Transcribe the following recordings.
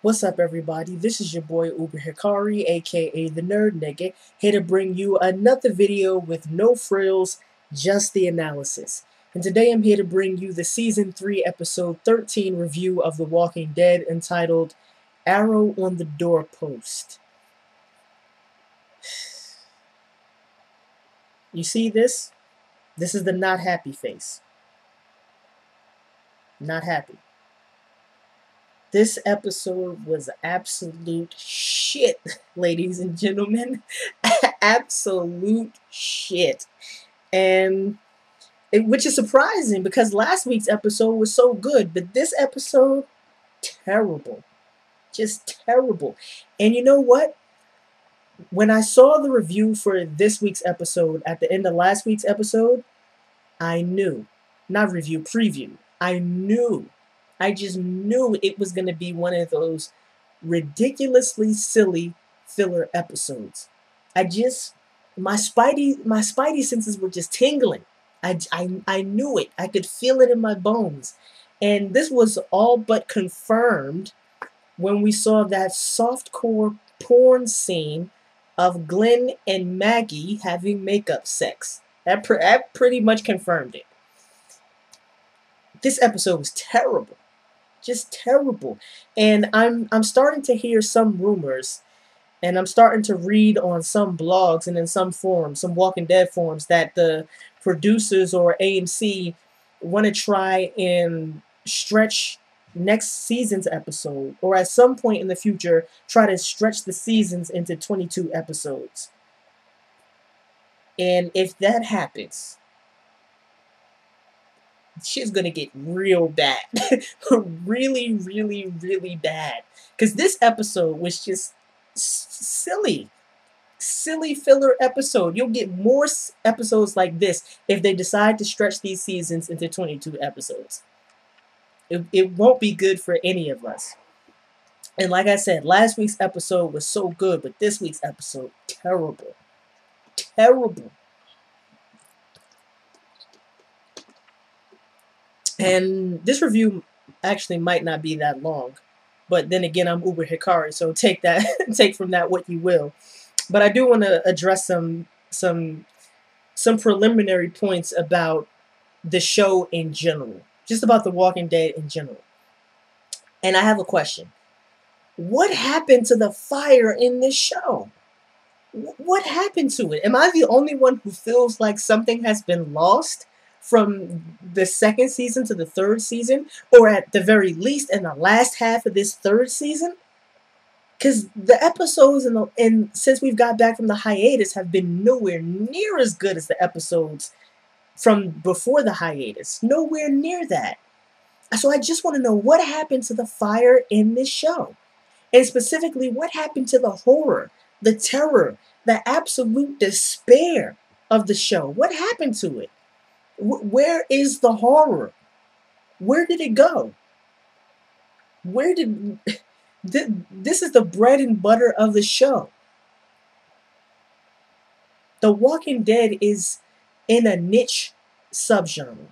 What's up, everybody? This is your boy Uber Hikari, aka the Nerd Nigga, here to bring you another video with no frills, just the analysis. And today I'm here to bring you the Season 3, Episode 13 review of The Walking Dead entitled Arrow on the Doorpost. You see this? This is the not happy face. Not happy. This episode was absolute shit, ladies and gentlemen. Absolute shit. And which is surprising because last week's episode was so good, but this episode, terrible. Just terrible. And you know what? When I saw the review for this week's episode at the end of last week's episode, I knew. Not review, preview. I just knew it was going to be one of those ridiculously silly filler episodes. My spidey senses were just tingling. I knew it. I could feel it in my bones. And this was all but confirmed when we saw that softcore porn scene of Glenn and Maggie having makeup sex. That pretty much confirmed it. This episode was terrible. Just terrible. And I'm starting to hear some rumors, and I'm starting to read on some blogs and in some forums, some Walking Dead forums, that the producers or AMC want to try and stretch next season's episode, or at some point in the future try to stretch the seasons into 22 episodes. And if that happens, shit's gonna get real bad. Really, really, really bad. Because this episode was just silly. Silly filler episode. You'll get more episodes like this if they decide to stretch these seasons into 22 episodes. It won't be good for any of us. And like I said, last week's episode was so good, but this week's episode, terrible. Terrible. And this review actually might not be that long, but then again, I'm Uber Hikari, so take from that what you will. But I do want to address some preliminary points about the show in general, just about The Walking Dead in general. And I have a question: what happened to the fire in this show? What happened to it? Am I the only one who feels like something has been lost from the second season to the third season, or at the very least in the last half of this third season? Because the episodes and since we've got back from the hiatus have been nowhere near as good as the episodes from before the hiatus. Nowhere near that. So I just want to know what happened to the fire in this show, and specifically what happened to the horror, the terror, the absolute despair of the show. What happened to it? Where is the horror? Where did it go? This is the bread and butter of the show. The Walking Dead is in a niche subgenre.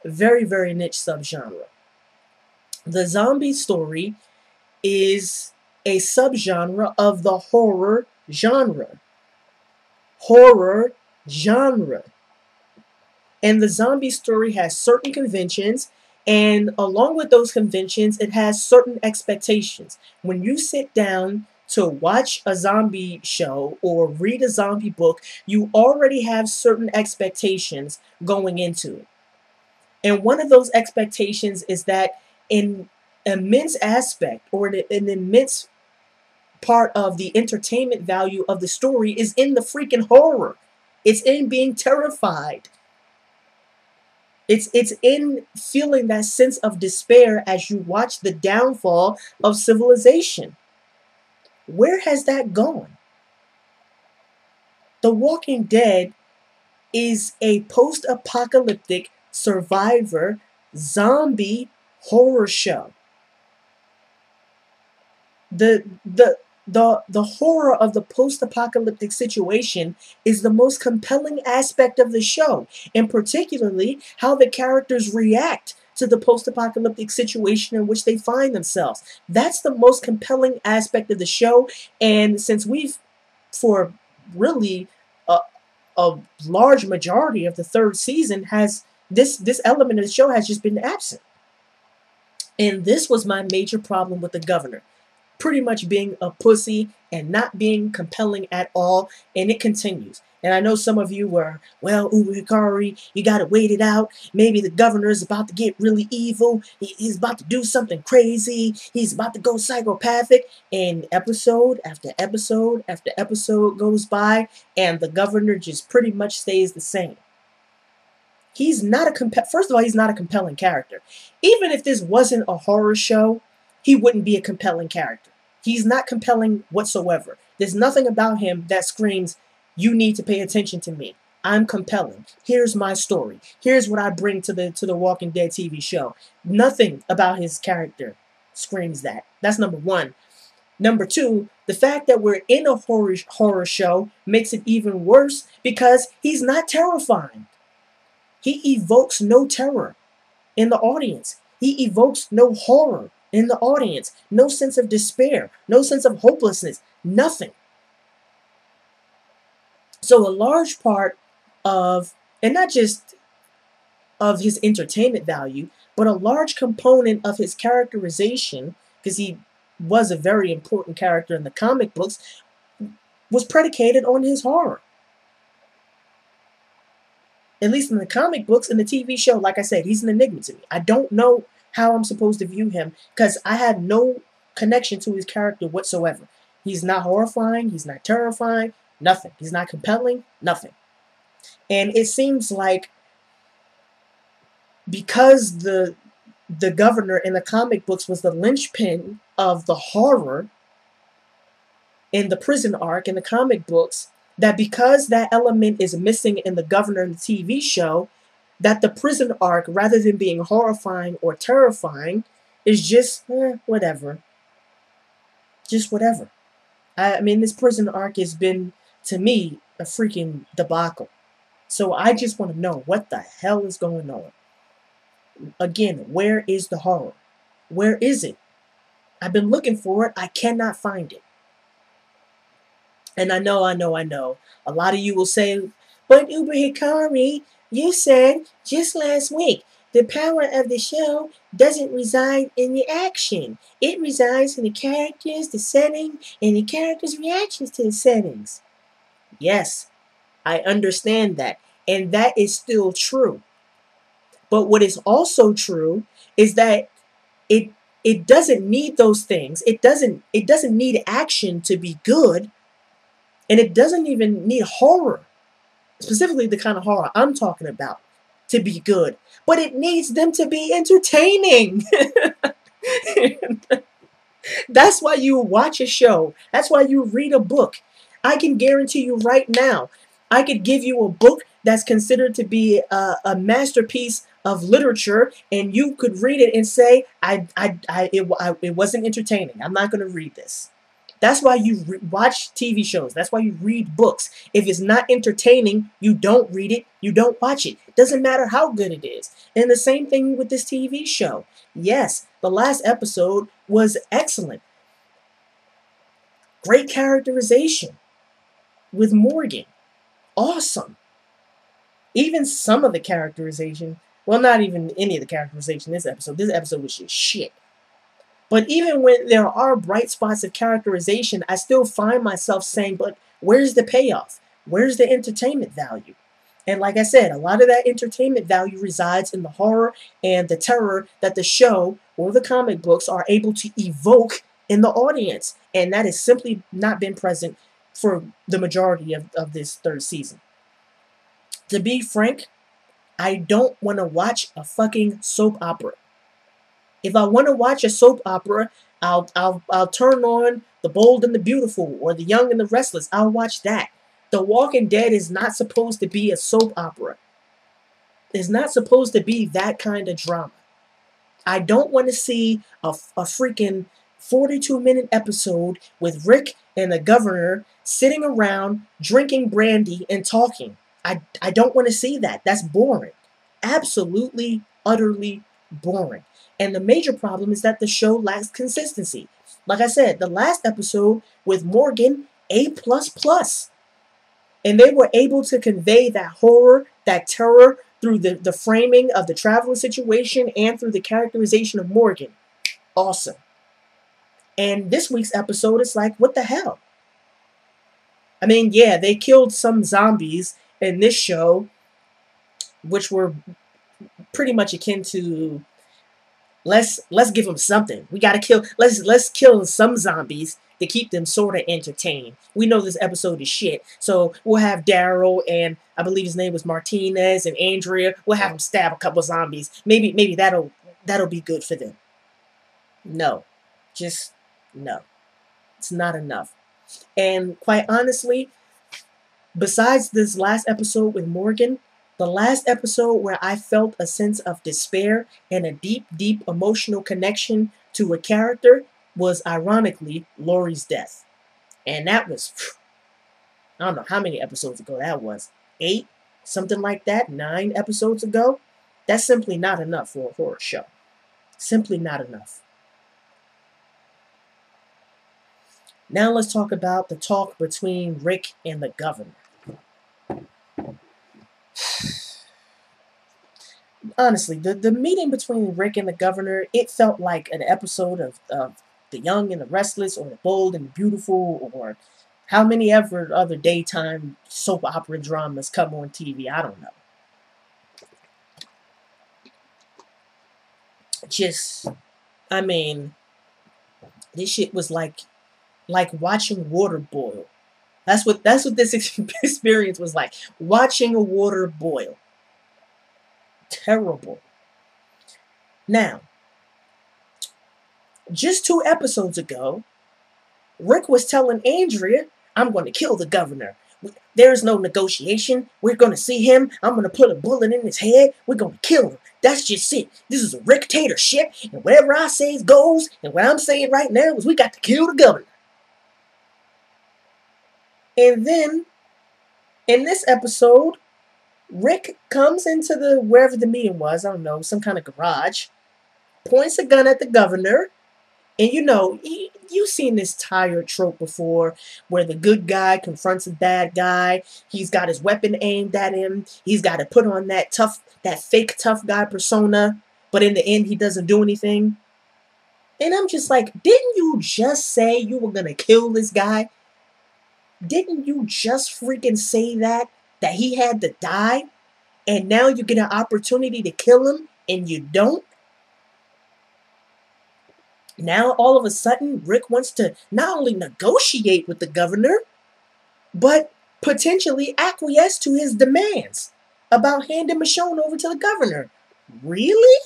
Very, very niche subgenre. The zombie story is a subgenre of the horror genre. Horror genre. And the zombie story has certain conventions, and along with those conventions, it has certain expectations. When you sit down to watch a zombie show or read a zombie book, you already have certain expectations going into it. And one of those expectations is that an immense aspect or an immense part of the entertainment value of the story is in the freaking horror. It's in being terrified. It's in feeling that sense of despair as you watch the downfall of civilization. Where has that gone? The Walking Dead is a post-apocalyptic survivor zombie horror show. The horror of the post-apocalyptic situation is the most compelling aspect of the show, and particularly how the characters react to the post-apocalyptic situation in which they find themselves. That's the most compelling aspect of the show. And since we've, for really a large majority of the third season, has this element of the show has just been absent. And this was my major problem with the governor. Pretty much being a pussy and not being compelling at all. And it continues. And I know some of you were, well, Uber Hikari, you got to wait it out. Maybe the governor is about to get really evil. He's about to do something crazy. He's about to go psychopathic. And episode after episode after episode goes by, and the governor just pretty much stays the same. He's not first of all, he's not a compelling character. Even if this wasn't a horror show, he wouldn't be a compelling character. He's not compelling whatsoever. There's nothing about him that screams, you need to pay attention to me. I'm compelling. Here's my story. Here's what I bring to the Walking Dead TV show. Nothing about his character screams that. That's number one. Number two, the fact that we're in a horror show makes it even worse because he's not terrifying. He evokes no terror in the audience. He evokes no horror in the audience. No sense of despair. No sense of hopelessness. Nothing. So a large part of, and not just of his entertainment value, but a large component of his characterization, because he was a very important character in the comic books, was predicated on his horror. At least in the comic books. In the TV show, like I said, he's an enigma to me. I don't know how I'm supposed to view him because I had no connection to his character whatsoever. He's not horrifying. He's not terrifying. Nothing. He's not compelling. Nothing. And it seems like because the governor in the comic books was the linchpin of the horror in the prison arc in the comic books, that because that element is missing in the governor in the TV show, that the prison arc, rather than being horrifying or terrifying, is just whatever. Just whatever. I mean, this prison arc has been, to me, a freaking debacle. So I just want to know what the hell is going on. Again, where is the horror? Where is it? I've been looking for it. I cannot find it. And I know. A lot of you will say, but Uber Hikari, you said just last week, the power of the show doesn't reside in the action. It resides in the characters, the setting, and the characters' reactions to the settings. Yes, I understand that. And that is still true. But what is also true is that it doesn't need those things. It doesn't need action to be good. And it doesn't even need horror, specifically the kind of horror I'm talking about, to be good. But it needs them to be entertaining. That's why you watch a show. That's why you read a book. I can guarantee you right now, I could give you a book that's considered to be a masterpiece of literature, and you could read it and say, it wasn't entertaining. I'm not going to read this. That's why you watch TV shows. That's why you read books. If it's not entertaining, you don't read it. You don't watch it. Doesn't matter how good it is. And the same thing with this TV show. Yes, the last episode was excellent. Great characterization with Morgan. Awesome. Even some of the characterization, well, not even any of the characterization in this episode. This episode was just shit. But even when there are bright spots of characterization, I still find myself saying, but where's the payoff? Where's the entertainment value? And like I said, a lot of that entertainment value resides in the horror and the terror that the show or the comic books are able to evoke in the audience. And that has simply not been present for the majority of this third season. To be frank, I don't want to watch a fucking soap opera. If I want to watch a soap opera, I'll turn on The Bold and the Beautiful or The Young and the Restless. I'll watch that. The Walking Dead is not supposed to be a soap opera. It's not supposed to be that kind of drama. I don't want to see a freaking 42-minute episode with Rick and the governor sitting around drinking brandy and talking. I don't want to see that. That's boring. Absolutely, utterly boring. And the major problem is that the show lacks consistency. Like I said, the last episode with Morgan, A++. And they were able to convey that horror, that terror through the framing of the traveling situation and through the characterization of Morgan. Awesome. And this week's episode is like, what the hell? I mean, yeah, they killed some zombies in this show, which were pretty much akin to let's give them something. We gotta kill. Let's kill some zombies to keep them sort of entertained. We know this episode is shit, so we'll have Daryl and I believe his name was Martinez and Andrea. We'll have them stab a couple zombies. Maybe that'll be good for them. No, just no. It's not enough. And quite honestly, besides this last episode with Morgan, the last episode where I felt a sense of despair and a deep, deep emotional connection to a character was, ironically, Laurie's death. And that was, I don't know how many episodes ago that was. 8? Something like that? 9 episodes ago? That's simply not enough for a horror show. Simply not enough. Now let's talk about the talk between Rick and the governor. Honestly, the meeting between Rick and the governor, it felt like an episode of The Young and the Restless, or The Bold and the Beautiful, or how many ever other daytime soap opera dramas come on TV. I don't know. Just, I mean, this shit was like watching water boil. That's what this experience was like. Watching a water boil. Terrible. Now, just 2 episodes ago, Rick was telling Andrea, I'm going to kill the governor. There's no negotiation. We're going to see him. I'm going to put a bullet in his head. We're going to kill him. That's just it. This is a Rick-tatorship, and whatever I say goes, and what I'm saying right now is we got to kill the governor. And then, in this episode, Rick comes into wherever the meeting was, I don't know, some kind of garage, points a gun at the governor, and you know, you've seen this tired trope before, where the good guy confronts a bad guy, he's got his weapon aimed at him, he's got to put on that fake tough guy persona, but in the end he doesn't do anything. And I'm just like, didn't you just say you were gonna kill this guy? Didn't you just freaking say that he had to die, and now you get an opportunity to kill him, and you don't? Now, all of a sudden, Rick wants to not only negotiate with the governor, but potentially acquiesce to his demands about handing Michonne over to the governor. Really?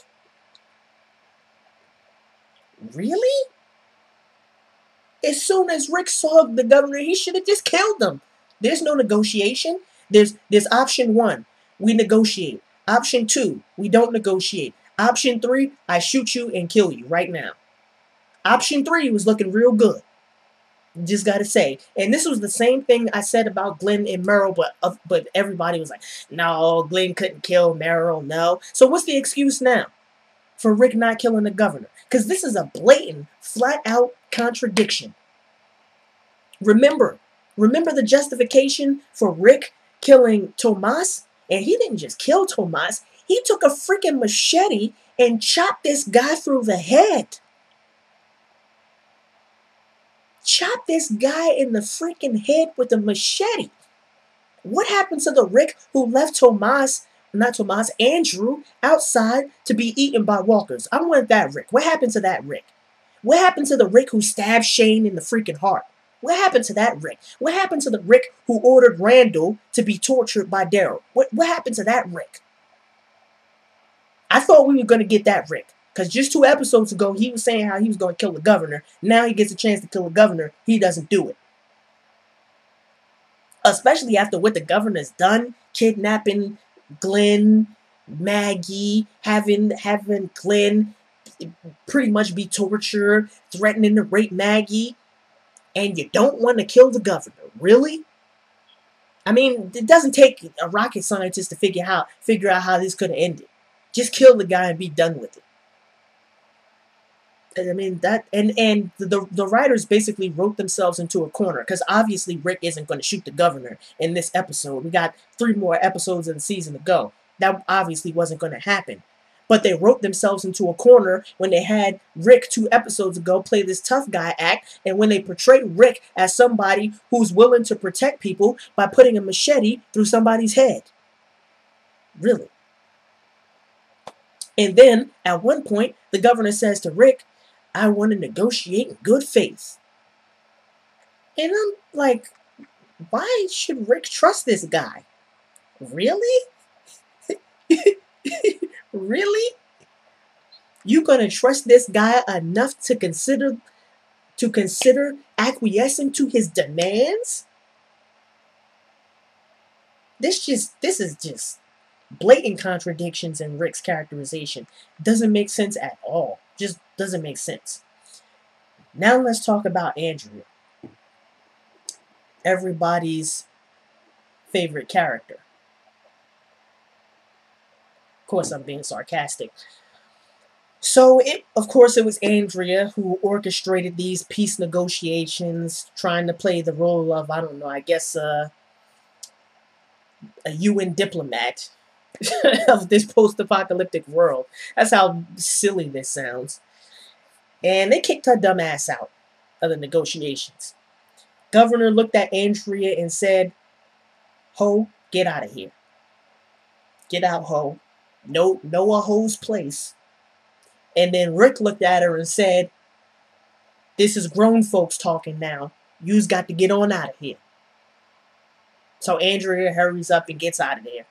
Really? As soon as Rick saw the governor, he should have just killed him. There's no negotiation. There's option 1, we negotiate. Option 2, we don't negotiate. Option 3, I shoot you and kill you right now. Option 3 was looking real good. Just gotta say. And this was the same thing I said about Glenn and Meryl, but everybody was like, no, Glenn couldn't kill Meryl, no. So what's the excuse now for Rick not killing the governor? Because this is a blatant, flat-out contradiction. Remember the justification for Rick killing Tomas? And he didn't just kill Tomas. He took a freaking machete and chopped this guy through the head. Chopped this guy in the freaking head with a machete. What happened to the Rick who left Andrew outside to be eaten by walkers? I want that Rick. What happened to that Rick? What happened to the Rick who stabbed Shane in the freaking heart? What happened to that Rick? What happened to the Rick who ordered Randall to be tortured by Daryl? What happened to that Rick? I thought we were going to get that Rick. Because just 2 episodes ago, he was saying how he was going to kill the governor. Now he gets a chance to kill the governor. He doesn't do it. Especially after what the governor's done. Kidnapping Glenn, Maggie, having Glenn pretty much be tortured, threatening to rape Maggie. And you don't want to kill the governor. Really? I mean, it doesn't take a rocket scientist to figure out how this could have ended. Just kill the guy and be done with it. I mean that, and the writers basically wrote themselves into a corner because obviously Rick isn't going to shoot the governor in this episode. We got 3 more episodes of the season to go. That obviously wasn't going to happen. But they wrote themselves into a corner when they had Rick 2 episodes ago play this tough guy act, and when they portray Rick as somebody who's willing to protect people by putting a machete through somebody's head. Really. And then, at one point, the governor says to Rick, I want to negotiate in good faith. And I'm like, why should Rick trust this guy? Really? Really? You gonna trust this guy enough to consider acquiescing to his demands? This is just blatant contradictions in Rick's characterization. Doesn't make sense at all. Just doesn't make sense. Now let's talk about Andrea. Everybody's favorite character. Of course, I'm being sarcastic. So, of course, it was Andrea who orchestrated these peace negotiations, trying to play the role of, I don't know, I guess a UN diplomat of this post-apocalyptic world. That's how silly this sounds. And they kicked her dumb ass out of the negotiations. Governor looked at Andrea and said, Ho, get out of here. Get out, ho. Know a ho's place. And then Rick looked at her and said, this is grown folks talking now. You's got to get on out of here. So Andrea hurries up and gets out of there.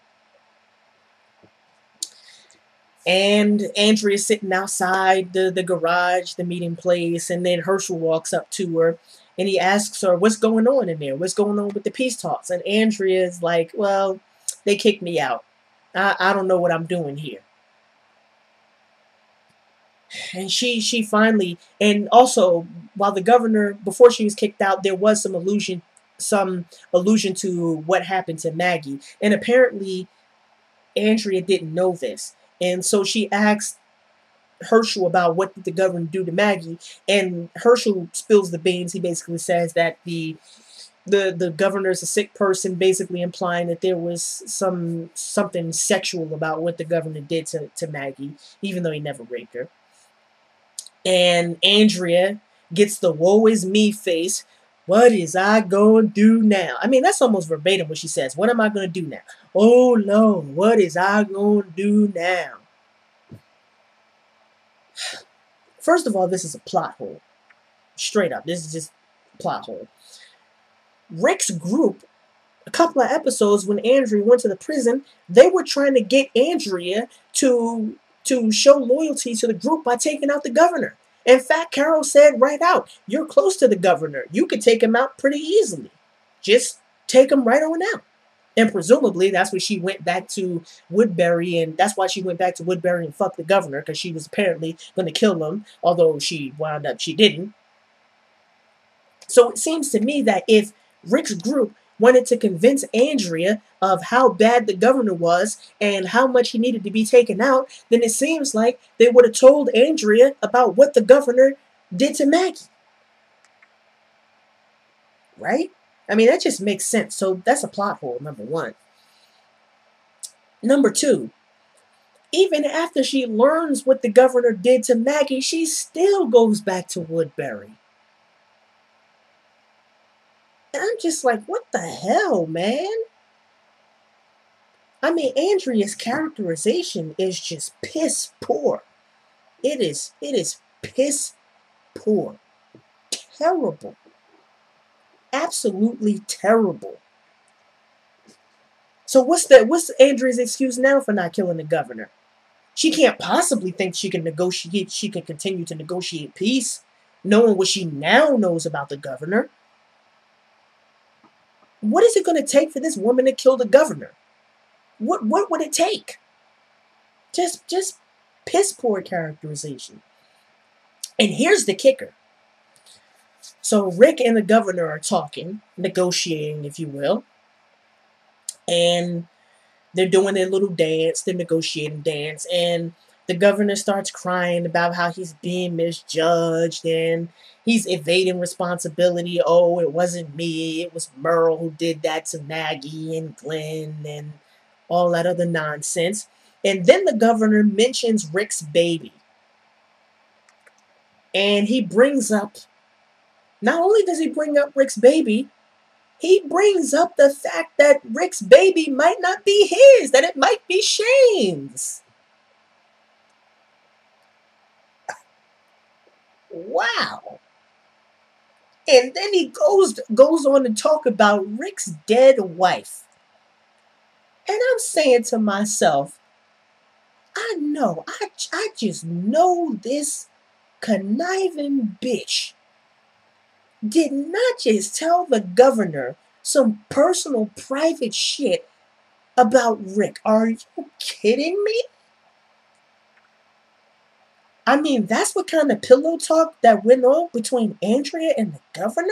And Andrea's sitting outside the garage, the meeting place, and then Herschel walks up to her and he asks her, what's going on in there? What's going on with the peace talks? And Andrea's like, well, they kicked me out. I don't know what I'm doing here. And she finally, and also while the governor, before she was kicked out, there was some allusion to what happened to Maggie. And apparently Andrea didn't know this. And so she asked Herschel about what did the governor do to Maggie. And Herschel spills the beans. He basically says that the governor's a sick person, basically implying that there was something sexual about what the governor did to Maggie, even though he never raped her. And Andrea gets the woe is me face. What is I going to do now? I mean, that's almost verbatim what she says. What am I going to do now? Oh, Lord, what is I going to do now? First of all, this is a plot hole. Straight up, this is just a plot hole. Rick's group, a couple of episodes when Andrea went to the prison, they were trying to get Andrea to show loyalty to the group by taking out the governor. In fact, Carol said right out, you're close to the governor. You could take him out pretty easily. Just take him right on out. And presumably, that's when she went back to Woodbury, and that's why she went back to Woodbury and fucked the governor, because she was apparently going to kill him, although she didn't. So it seems to me that if Rick's group wanted to convince Andrea of how bad the governor was and how much he needed to be taken out, then it seems like they would have told Andrea about what the governor did to Maggie. Right? I mean, that just makes sense. So that's a plot hole, number one. Number two, even after she learns what the governor did to Maggie, she still goes back to Woodbury. And I'm just like, what the hell, man? I mean, Andrea's characterization is just piss poor. It is piss poor. Terrible. Absolutely terrible. So what's Andrea's excuse now for not killing the governor? She can't possibly think she can continue to negotiate peace, knowing what she now knows about the governor. What is it going to take for this woman to kill the governor? What would it take? Just piss poor characterization. And here's the kicker. So Rick and the governor are talking, negotiating, if you will. And they're doing their little dance, their negotiating dance. And The governor starts crying about how he's being misjudged and he's evading responsibility. Oh, it wasn't me. It was Merle who did that to Maggie and Glenn and all that other nonsense. And then the governor mentions Rick's baby. And he brings up, not only does he bring up Rick's baby, he brings up the fact that Rick's baby might not be his, that it might be Shane's. Wow. And then he goes on to talk about Rick's dead wife. And I'm saying to myself, I know, I just know this conniving bitch did not just tell the governor some personal private shit about Rick. Are you kidding me? I mean, that's what kind of pillow talk that went on between Andrea and the governor?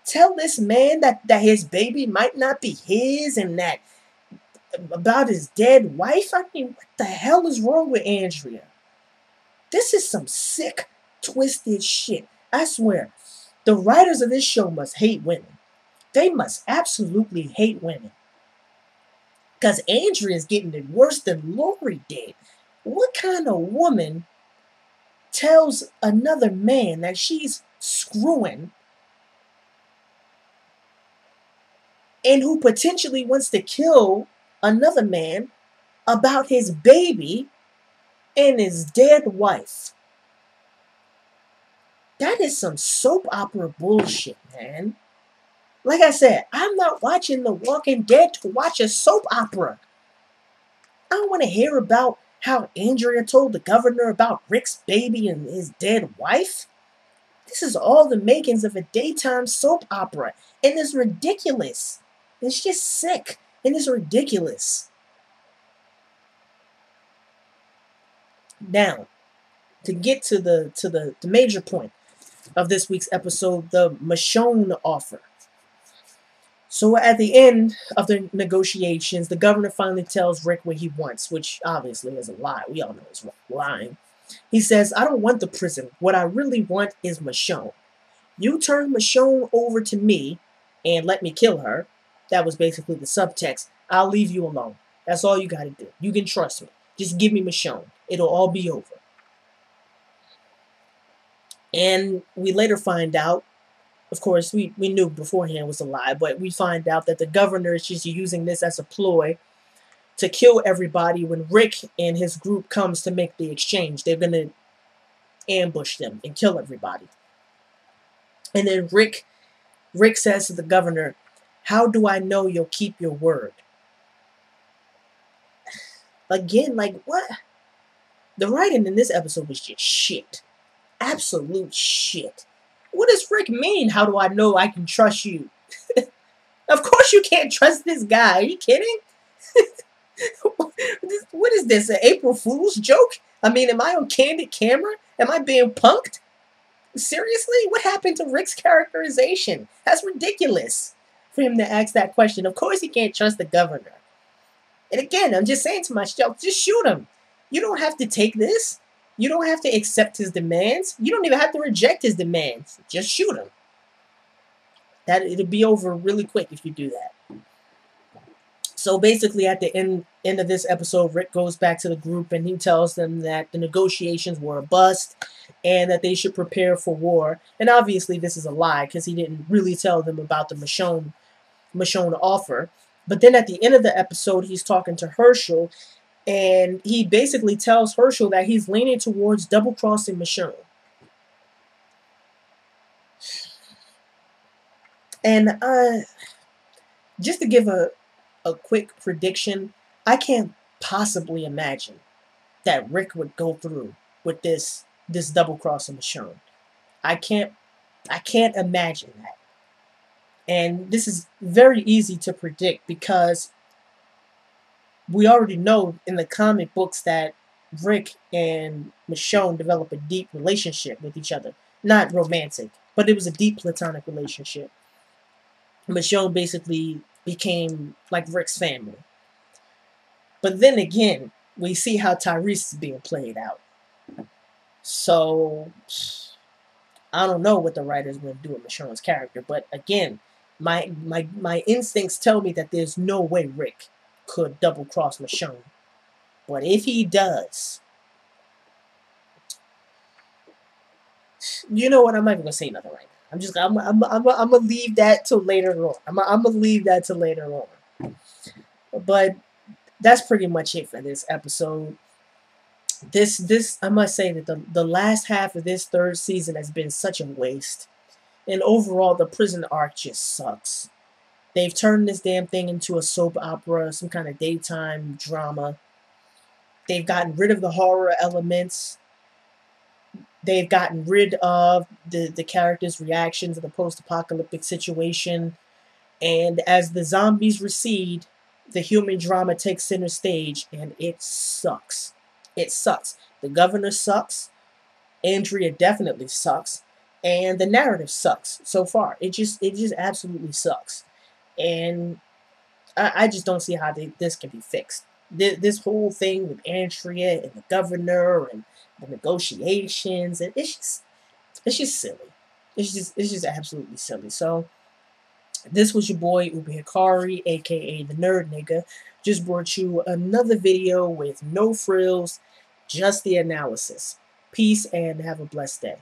Tell this man that his baby might not be his and that about his dead wife? I mean, what the hell is wrong with Andrea? This is some sick, twisted shit. I swear, the writers of this show must hate women. They must absolutely hate women. Because Andrea's getting it worse than Lori did. What kind of woman tells another man that she's screwing and who potentially wants to kill another man about his baby and his dead wife? That is some soap opera bullshit, man. Like I said, I'm not watching The Walking Dead to watch a soap opera. I don't want to hear about how Andrea told the governor about Rick's baby and his dead wife. This is all the makings of a daytime soap opera, and it's ridiculous. It's just sick, and it's ridiculous. Now, to get to the major point of this week's episode, the Michonne offer. So at the end of the negotiations, the governor finally tells Rick what he wants, which obviously is a lie. We all know it's lying. He says, I don't want the prison. What I really want is Michonne. You turn Michonne over to me and let me kill her. That was basically the subtext. I'll leave you alone. That's all you got to do. You can trust me. Just give me Michonne. It'll all be over. And we later find out, of course, we knew beforehand it was a lie, but we find out that the governor is just using this as a ploy to kill everybody when Rick and his group comes to make the exchange. They're going to ambush them and kill everybody. And then Rick says to the governor, how do I know you'll keep your word? Again, like, what? The writing in this episode was just shit. Absolute shit. What does Rick mean? How do I know I can trust you? Of course you can't trust this guy. Are you kidding? What is this, an April Fool's joke? I mean, am I on candid camera? Am I being punked? Seriously? What happened to Rick's characterization? That's ridiculous for him to ask that question. Of course he can't trust the governor. And again, I'm just saying to myself, just shoot him. You don't have to take this. You don't have to accept his demands. You don't even have to reject his demands. Just shoot him. It'll be over really quick if you do that. So basically at the end of this episode, Rick goes back to the group and he tells them that the negotiations were a bust and that they should prepare for war. And obviously this is a lie because he didn't really tell them about the Michonne offer. But then at the end of the episode, he's talking to Herschel and he basically tells Herschel that he's leaning towards double-crossing Michonne. And just to give a quick prediction, I can't possibly imagine that Rick would go through with this double-crossing Michonne. I can't imagine that. And this is very easy to predict because we already know in the comic books that Rick and Michonne develop a deep relationship with each other. Not romantic, but it was a deep platonic relationship. Michonne basically became like Rick's family. But then again, we see how Tyrese is being played out. So I don't know what the writers will do with Michonne's character, but again, my instincts tell me that there's no way Rick could double cross Michonne. But if he does, you know what? I'm not even gonna say nothing right now. I'm gonna leave that till later on. I'm gonna leave that till later on. But that's pretty much it for this episode. This I must say that the last half of this third season has been such a waste. And overall, the prison arc just sucks. They've turned this damn thing into a soap opera, some kind of daytime drama. They've gotten rid of the horror elements. They've gotten rid of the characters' reactions to the post-apocalyptic situation. And as the zombies recede, the human drama takes center stage, and it sucks. It sucks. The governor sucks. Andrea definitely sucks. And the narrative sucks so far. It just absolutely sucks. And I just don't see how this can be fixed. This whole thing with Andrea and the governor and the negotiations, and it's just silly. It's just absolutely silly. So this was your boy Uber Hikari, aka the Nerd Nigga. Just brought you another video with no frills, just the analysis. Peace and have a blessed day.